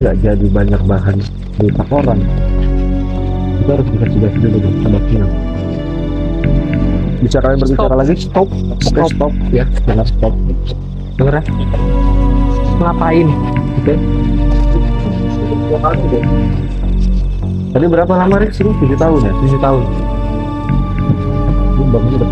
nggak jadi banyak bahan berita koran, kita harus investigasi dulu deh sama Kinang. Bisa kalian berbicara lagi? Stop. Oke, stop ya, jangan stop. Denger ya? Ngapain? Oke. Tadi berapa lama Rick? 7 tahun ya? 7 tahun. Ini bangun udah